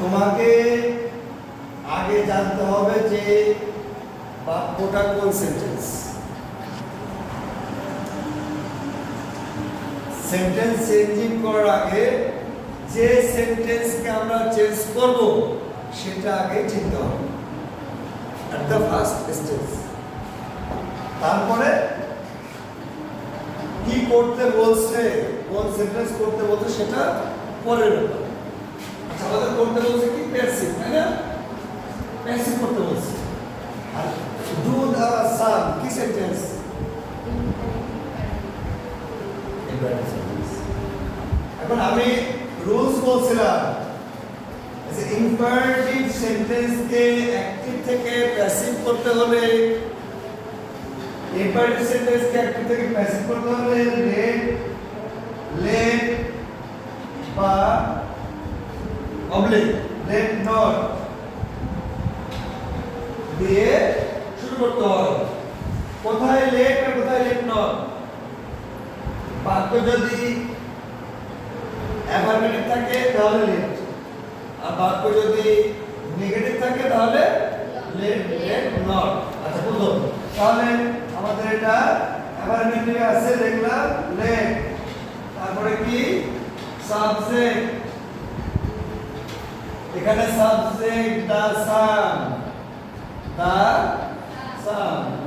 তোমাকে আগে জানতে হবে যে বাক্যটা কোন সেন্টেন্স। সেন্টেন্স চেঞ্জিং করার আগে যে সেন্টেন্সকে আমরা চেঞ্জ করব সেটা আগে চিনতে হবে এট দ্য ফার্স্ট স্টেজ। তারপরে কি করতে বলছে, কোন সেন্টেন্স করতে বলছে সেটা পরের ব্যাপার। আচ্ছা, আমাদের করতে বলছে কি প্যাসিভ, তাই না? প্যাসিভ করতে বলছে। আর ডু দ্য সাম কি সেন্টেন্স? এখন আমি রুলস বলছিলাম যে ইম্পারেটিভ সেন্টেন্সকে অ্যাক্টিভ থেকে প্যাসিভ করতে হলে, ইম্পারেটিভ সেন্টেন্সকে অ্যাক্টিভ থেকে প্যাসিভ করতে হলে লেট বা অবলিক, লেট নট দিয়ে শুরু করতে হবে। কোথায় লেট আর কোথায় লেট নট? বাক্য যদি অ্যাফার্মেটিভ থাকে তাহলে লেট, আর বাক্য যদি নেগেটিভ থাকে তাহলে লেট লেট নট। আচ্ছা, প্রথম তাহলে আমাদের এটা অ্যাফার্মেটিভ আছে, দেখলাম লেট, তারপরে কি সাবজেক্ট, এখানে subject the some,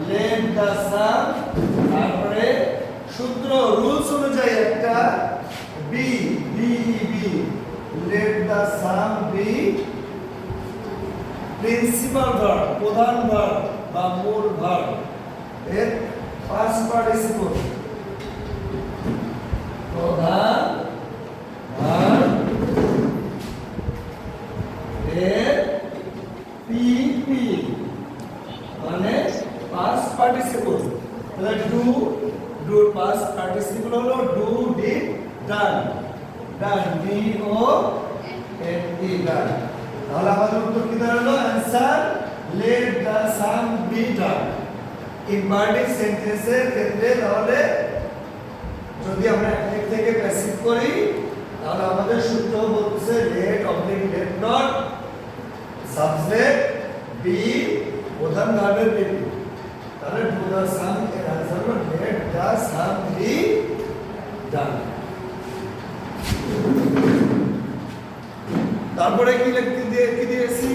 late the সাম, তারপরে সূত্র রুলস অনুযায়ী একটা be, let the sum be principal verb, প্রধান ভার্ব বা মূল ভার্ব, এর পাস্ট পার্টিসিপল, প্রধান ভার্ব এর পিপি মানে পাস্ট পার্টিসিপল। তাহলে ডুর পাস্ট পার্টিসিপল হলো do, did, done, D O N E, done. তাহলে আমাদের উত্তর কি দাঁড়ালো? Answer let the sum be done. Imperative সেন্টেন্সের ক্ষেত্রে তাহলে যদি আমরা অ্যাক্টিভ থেকে প্যাসিভ করি তাহলে আমাদের সূত্র বলতেছে let oblique let not, subject be, প্রধান ভার্বের পিপি। তাহলে ডু দ্য সাম এর आंसर হলো লেট দ্য সাম বি ডান। তারপরে কি লিখতে দিয়েছি?